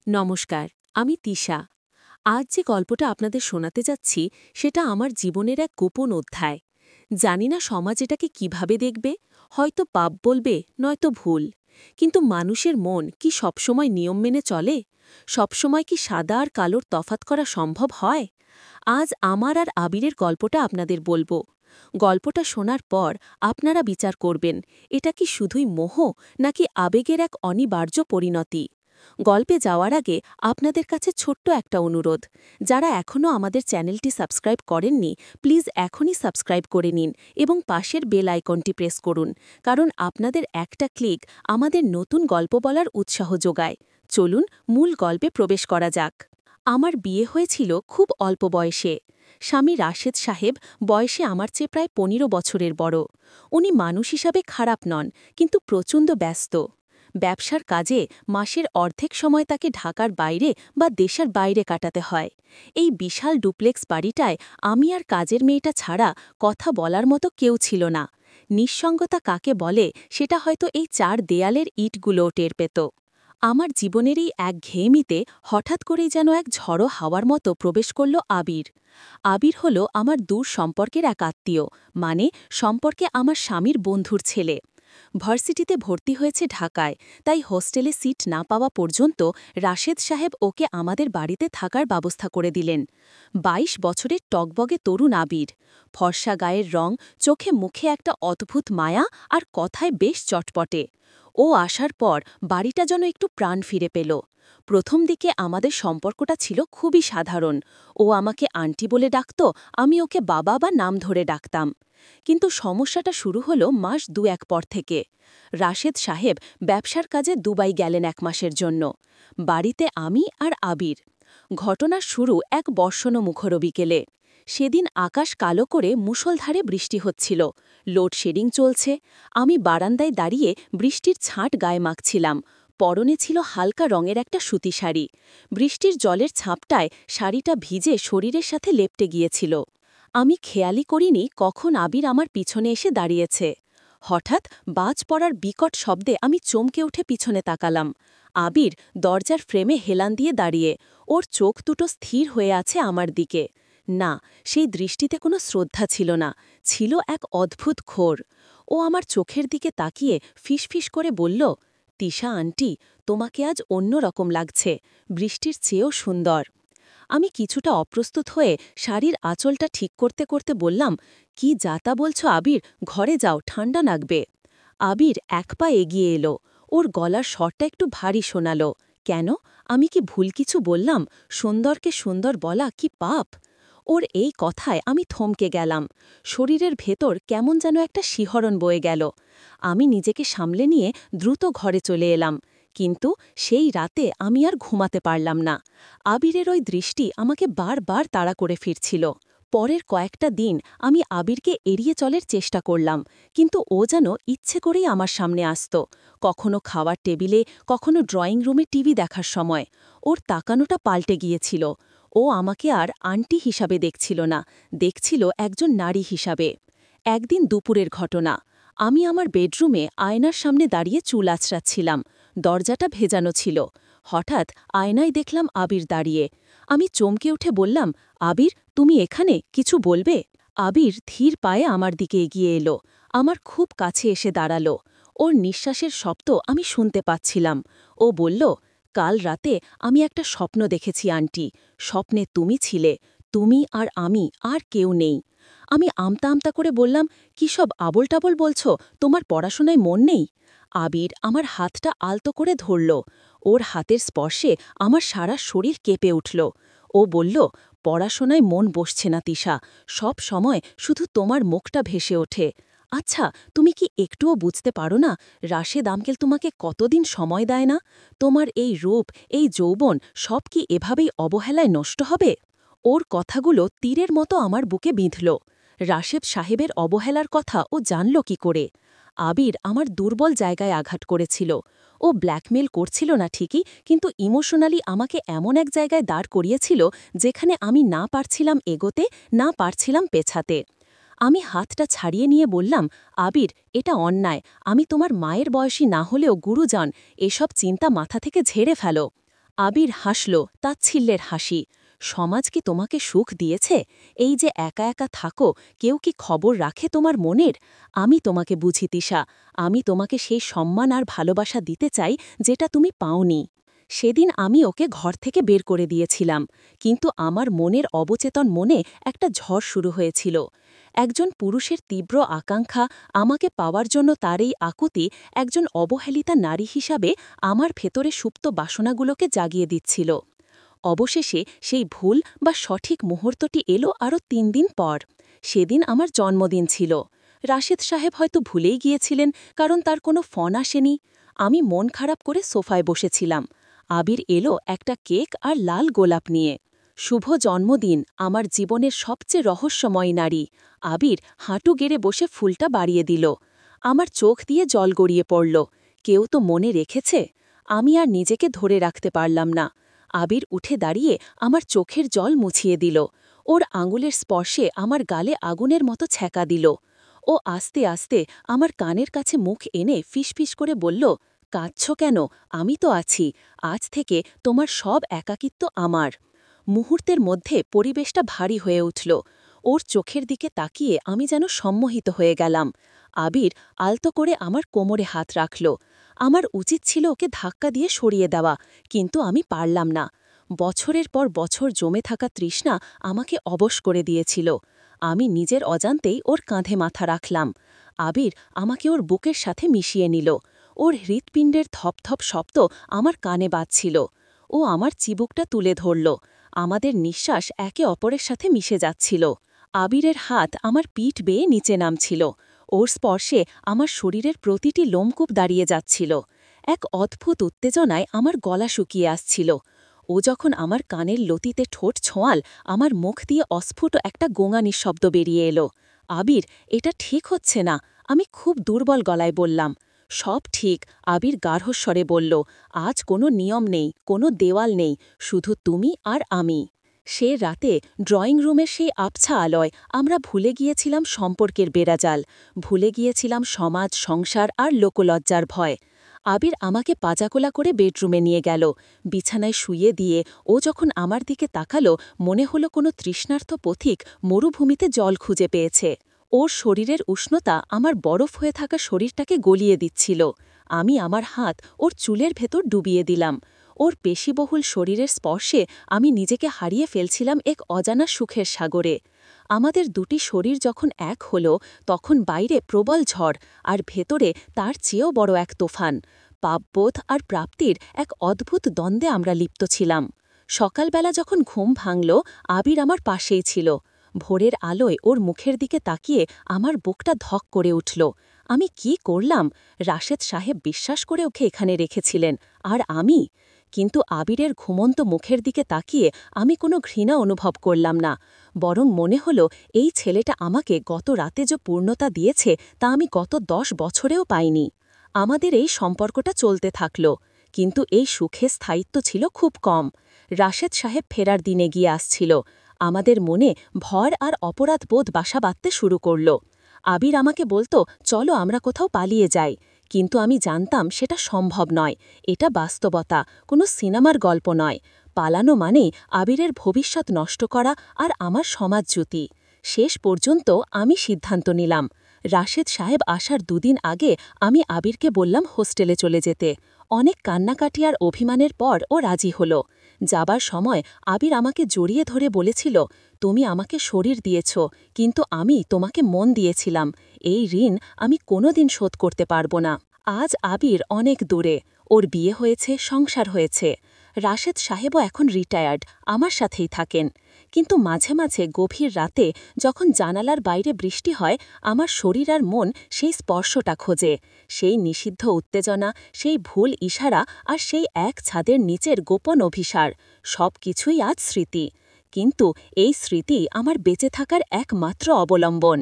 নমস্কার, আমি তিশা। আজ যে গল্পটা আপনাদের শোনাতে যাচ্ছি সেটা আমার জীবনের এক গোপন অধ্যায়। জানি না সমাজ এটাকে কিভাবে দেখবে, হয়তো পাপ বলবে, নয়তো ভুল। কিন্তু মানুষের মন কি সবসময় নিয়ম মেনে চলে? সবসময় কি সাদা আর কালোর তফাত করা সম্ভব হয়? আজ আমার আর আবিরের গল্পটা আপনাদের বলবো। গল্পটা শোনার পর আপনারা বিচার করবেন, এটা কি শুধুই মোহ নাকি আবেগের এক অনিবার্য পরিণতি। গল্পে যাওয়ার আগে আপনাদের কাছে ছোট্ট একটা অনুরোধ, যারা এখনও আমাদের চ্যানেলটি সাবস্ক্রাইব করেননি প্লিজ এখনই সাবস্ক্রাইব করে নিন এবং পাশের বেল আইকনটি প্রেস করুন, কারণ আপনাদের একটা ক্লিক আমাদের নতুন গল্প বলার উৎসাহ যোগায়। চলুন মূল গল্পে প্রবেশ করা যাক। আমার বিয়ে হয়েছিল খুব অল্প বয়সে। স্বামী রাশেদ সাহেব বয়সে আমার চেয়ে প্রায় ১৫ বছরের বড়। উনি মানুষ হিসাবে খারাপ নন, কিন্তু প্রচণ্ড ব্যস্ত। ব্যবসার কাজে মাসের অর্ধেক সময় তাকে ঢাকার বাইরে বা দেশের বাইরে কাটাতে হয়। এই বিশাল ডুপ্লেক্স বাড়িটায় আমি আর কাজের মেয়েটা ছাড়া কথা বলার মতো কেউ ছিল না। নিঃসঙ্গতা কাকে বলে সেটা হয়তো এই ৪ দেয়ালের ইটগুলোও টের পেত। আমার জীবনের এই একঘেয়েমিতে হঠাৎ করেই যেন এক ঝড়ো হাওয়ার মতো প্রবেশ করল আবির। আবির হল আমার দূর সম্পর্কের এক আত্মীয়, মানে সম্পর্কে আমার স্বামীর বন্ধুর ছেলে। ভার্সিটিতে ভর্তি হয়েছে ঢাকায়, তাই হোস্টেলে সিট না পাওয়া পর্যন্ত রাশেদ সাহেব ওকে আমাদের বাড়িতে থাকার ব্যবস্থা করে দিলেন। ২২ বছরের টকবগে তরুণ আবির, ফর্সা গায়ের রং, চোখে মুখে একটা অদ্ভুত মায়া আর কথায় বেশ চটপটে। ও আসার পর বাড়িটা যেন একটু প্রাণ ফিরে পেল। প্রথম দিকে আমাদের সম্পর্কটা ছিল খুবই সাধারণ। ও আমাকে আন্টি বলে ডাকত, আমি ওকে বাবা বা নাম ধরে ডাকতাম। কিন্তু সমস্যাটা শুরু হলো মাস ২-১ পর থেকে। রাশেদ সাহেব ব্যবসার কাজে দুবাই গেলেন ১ মাসের জন্য। বাড়িতে আমি আর আবির। ঘটনার শুরু এক বর্ষণমুখর বিকেলে। সেদিন আকাশ কালো করে মুষলধারে বৃষ্টি হচ্ছিল, লোডশেডিং চলছে। আমি বারান্দায় দাঁড়িয়ে বৃষ্টির ছাঁট গায়ে মাখছিলাম। পরনে ছিল হালকা রঙের একটা সুতি শাড়ি। বৃষ্টির জলের ছাপটায় শাড়িটা ভিজে শরীরের সাথে লেপটে গিয়েছিল। আমি খেয়ালই করিনি কখন আবির আমার পিছনে এসে দাঁড়িয়েছে। হঠাৎ বাজ পড়ার বিকট শব্দে আমি চমকে উঠে পিছনে তাকালাম। আবির দরজার ফ্রেমে হেলান দিয়ে দাঁড়িয়ে, ওর চোখ দুটো স্থির হয়ে আছে আমার দিকে। না, সেই দৃষ্টিতে কোনো শ্রদ্ধা ছিল না, ছিল এক অদ্ভুত ঘোর। ও আমার চোখের দিকে তাকিয়ে ফিসফিস করে বলল, তিশা আন্টি, তোমাকে আজ অন্য রকম লাগছে, বৃষ্টির চেয়েও সুন্দর। আমি কিছুটা অপ্রস্তুত হয়ে শাড়ির আঁচলটা ঠিক করতে করতে বললাম, কি যাতা বলছ আবির, ঘরে যাও, ঠান্ডা লাগবে। আবির এক পা এগিয়ে এলো। ওর গলার স্বরটা একটু ভারী শোনাল। কেন? আমি কি ভুল কিছু বললাম? সুন্দরকে সুন্দর বলা কি পাপ? ওর এই কথায় আমি থমকে গেলাম। শরীরের ভেতর কেমন যেন একটা শিহরণ বয়ে গেল। আমি নিজেকে সামলে নিয়ে দ্রুত ঘরে চলে এলাম। কিন্তু সেই রাতে আমি আর ঘুমাতে পারলাম না। আবিরের ওই দৃষ্টি আমাকে বারবার তাড়া করে ফিরছিল। পরের কয়েকটা দিন আমি আবিরকে এড়িয়ে চলার চেষ্টা করলাম, কিন্তু ও যেন ইচ্ছে করেই আমার সামনে আসত। কখনো খাওয়ার টেবিলে, কখনো ড্রয়িং রুমে টিভি দেখার সময়। ওর তাকানোটা পাল্টে গিয়েছিল। ও আমাকে আর আন্টি হিসাবে দেখছিল না, দেখছিল একজন নারী হিসাবে। একদিন দুপুরের ঘটনা। আমি আমার বেডরুমে আয়নার সামনে দাঁড়িয়ে চুল আঁচড়াচ্ছিলাম। দরজাটা ভেজানো ছিল। হঠাৎ আয়নায় দেখলাম আবির দাঁড়িয়ে। আমি চমকে উঠে বললাম, আবির, তুমি এখানে, কিছু বলবে? আবির ধীর পায়ে আমার দিকে এগিয়ে এলো, আমার খুব কাছে এসে দাঁড়ালো। ওর নিঃশ্বাসের শব্দ আমি শুনতে পাচ্ছিলাম। ও বলল, কাল রাতে আমি একটা স্বপ্ন দেখেছি আন্টি। স্বপ্নে তুমি ছিলে, তুমি আর আমি, আর কেউ নেই। আমি আমতা আমতা করে বললাম, কি সব আবোল টাবোল বলছ, তোমার পড়াশোনায় মন নেই? আবির আমার হাতটা আলতো করে ধরল। ওর হাতের স্পর্শে আমার সারা শরীর কেঁপে উঠল। ও বলল, পড়াশোনায় মন বসছে না তিশা, সব সময় শুধু তোমার মুখটা ভেসে ওঠে। আচ্ছা, তুমি কি একটুও বুঝতে পারো না রাশেদ আঙ্কেল তোমাকে কতদিন সময় দেয় না? তোমার এই রূপ, এই যৌবন সব কি এভাবেই অবহেলায় নষ্ট হবে? ওর কথাগুলো তীরের মতো আমার বুকে বিঁধল। রাশেদ সাহেবের অবহেলার কথা ও জানল কি করে? আবির আমার দুর্বল জায়গায় আঘাত করেছিল। ও ব্ল্যাকমেল করছিল না ঠিকই, কিন্তু ইমোশনালি আমাকে এমন এক জায়গায় দাঁড় করিয়েছিল যেখানে আমি না পারছিলাম এগোতে, না পারছিলাম পেছাতে। আমি হাতটা ছাড়িয়ে নিয়ে বললাম, আবির, এটা অন্যায়। আমি তোমার মায়ের বয়সী না হলেও গুরুজন, এসব চিন্তা মাথা থেকে ঝেড়ে ফেলো। আবির হাসল, তাচ্ছিল্যের হাসি। সমাজ কি তোমাকে সুখ দিয়েছে? এই যে একা একা থাকো, কেউ কি খবর রাখে তোমার মনের? আমি তোমাকে বুঝি তিশা, আমি তোমাকে সেই সম্মান আর ভালোবাসা দিতে চাই যেটা তুমি পাওনি। সেদিন আমি ওকে ঘর থেকে বের করে দিয়েছিলাম, কিন্তু আমার মনের অবচেতন মনে একটা ঝড় শুরু হয়েছিল। একজন পুরুষের তীব্র আকাঙ্ক্ষা, আমাকে পাওয়ার জন্য তার এই আকুতি, একজন অবহেলিতা নারী হিসাবে আমার ভেতরে সুপ্ত বাসনাগুলোকে জাগিয়ে দিচ্ছিল। অবশেষে সেই ভুল বা সঠিক মুহূর্তটি এলো আরও ৩ দিন পর। সেদিন আমার জন্মদিন ছিল। রাশেদ সাহেব হয়তো ভুলেই গিয়েছিলেন, কারণ তার কোনো ফোন আসেনি। আমি মন খারাপ করে সোফায় বসেছিলাম। আবির এলো একটা কেক আর লাল গোলাপ নিয়ে। শুভ জন্মদিন, আমার জীবনের সবচেয়ে রহস্যময় নারী। আবির হাঁটু গেড়ে বসে ফুলটা বাড়িয়ে দিল। আমার চোখ দিয়ে জল গড়িয়ে পড়ল। কেউ তো মনে রেখেছে। আমি আর নিজেকে ধরে রাখতে পারলাম না। আবির উঠে দাঁড়িয়ে আমার চোখের জল মুছিয়ে দিল। ওর আঙুলের স্পর্শে আমার গালে আগুনের মতো ছ্যাঁকা দিল। ও আস্তে আস্তে আমার কানের কাছে মুখ এনে ফিসফিস করে বলল, কাঁদছ কেন? আমি তো আছি। আজ থেকে তোমার সব একাকিত্ব আমার। মুহূর্তের মধ্যে পরিবেশটা ভারী হয়ে উঠল। ওর চোখের দিকে তাকিয়ে আমি যেন সম্মোহিত হয়ে গেলাম। আবির আলতো করে আমার কোমরে হাত রাখল। আমার উচিত ছিল ওকে ধাক্কা দিয়ে সরিয়ে দেওয়া, কিন্তু আমি পারলাম না। বছরের পর বছর জমে থাকা তৃষ্ণা আমাকে অবশ করে দিয়েছিল। আমি নিজের অজান্তেই ওর কাঁধে মাথা রাখলাম। আবির আমাকে ওর বুকের সাথে মিশিয়ে নিল। ওর হৃৎপিণ্ডের থপথপ শব্দ আমার কানে বাজছিল। ও আমার চিবুকটা তুলে ধরল। আমাদের নিঃশ্বাস একে অপরের সাথে মিশে যাচ্ছিল। আবিরের হাত আমার পিঠ বেয়ে নিচে নামছিল। ওর স্পর্শে আমার শরীরের প্রতিটি লোমকূপ দাঁড়িয়ে যাচ্ছিল। এক অদ্ভুত উত্তেজনায় আমার গলা শুকিয়ে আসছিল। ও যখন আমার কানের লতিতে ঠোঁট ছোঁয়াল, আমার মুখ দিয়ে অস্ফুট একটা গোঙানির শব্দ বেরিয়ে এলো। আবির, এটা ঠিক হচ্ছে না। আমি খুব দুর্বল গলায় বললাম। সব ঠিক, আবির গার্হস্বরে বলল। আজ কোনো নিয়ম নেই, কোনো দেওয়াল নেই, শুধু তুমি আর আমি। সে রাতে ড্রয়িং রুমের সেই আবছা আলোয় আমরা ভুলে গিয়েছিলাম সম্পর্কের বেড়াজাল, ভুলে গিয়েছিলাম সমাজ, সংসার আর লোকলজ্জার ভয়। আবির আমাকে পাজাকোলা করে বেডরুমে নিয়ে গেল। বিছানায় শুইয়ে দিয়ে ও যখন আমার দিকে তাকালো, মনে হলো কোনো তৃষ্ণার্ত পথিক মরুভূমিতে জল খুঁজে পেয়েছে। ওর শরীরের উষ্ণতা আমার বরফ হয়ে থাকা শরীরটাকে গলিয়ে দিচ্ছিল। আমি আমার হাত ওর চুলের ভেতর ডুবিয়ে দিলাম। ওর পেশিবহুল শরীরের স্পর্শে আমি নিজেকে হারিয়ে ফেলছিলাম এক অজানা সুখের সাগরে। আমাদের দুটি শরীর যখন এক হল, তখন বাইরে প্রবল ঝড়, আর ভেতরে তার চেয়েও বড় এক তোফান। পাপবোধ আর প্রাপ্তির এক অদ্ভুত দ্বন্দ্বে আমরা লিপ্ত ছিলাম। সকালবেলা যখন ঘুম ভাঙল, আবির আমার পাশেই ছিল। ভোরের আলোয় ওর মুখের দিকে তাকিয়ে আমার বুকটা ধক করে উঠল। আমি কি করলাম? রাশেদ সাহেব বিশ্বাস করে ওকে এখানে রেখেছিলেন, আর আমি? কিন্তু আবিরের ঘুমন্ত মুখের দিকে তাকিয়ে আমি কোনো ঘৃণা অনুভব করলাম না। বরং মনে হলো এই ছেলেটা আমাকে গত রাতে যে পূর্ণতা দিয়েছে, তা আমি গত 10 বছরেও পাইনি। আমাদের এই সম্পর্কটা চলতে থাকল, কিন্তু এই সুখে স্থায়িত্ব ছিল খুব কম। রাশেদ সাহেব ফেরার দিনে গিয়ে আসছিল। আমাদের মনে ভয় আর অপরাধবোধ বাসা বাঁধতে শুরু করল। আবির আমাকে বলতো, চলো আমরা কোথাও পালিয়ে যাই। কিন্তু আমি জানতাম সেটা সম্ভব নয়। এটা বাস্তবতা, কোনো সিনেমার গল্প নয়। পালানো মানেই আবিরের ভবিষ্যৎ নষ্ট করা আর আমার সমাজচ্যুতি। শেষ পর্যন্ত আমি সিদ্ধান্ত নিলাম। রাশেদ সাহেব আসার 2 দিন আগে আমি আবিরকে বললাম হোস্টেলে চলে যেতে। অনেক কান্নাকাটি আর অভিমানের পর ও রাজি হল। যাবার সময় আবির আমাকে জড়িয়ে ধরে বলেছিল, তুমি আমাকে শরীর দিয়েছ, কিন্তু আমি তোমাকে মন দিয়েছিলাম। এই ঋণ আমি কোনোদিন শোধ করতে পারব না। আজ আবির অনেক দূরে। ওর বিয়ে হয়েছে, সংসার হয়েছে। রাশেদ সাহেবও এখন রিটায়ার্ড, আমার সাথেই থাকেন। কিন্তু মাঝে মাঝে গভীর রাতে যখন জানালার বাইরে বৃষ্টি হয়, আমার শরীর আর মন সেই স্পর্শটা খোঁজে। সেই নিষিদ্ধ উত্তেজনা, সেই ভুল ইশারা আর সেই এক ছাদের নিচের গোপন অভিসার, সব কিছুই আজ স্মৃতি। কিন্তু এই স্মৃতি আমার বেঁচে থাকার একমাত্র অবলম্বন।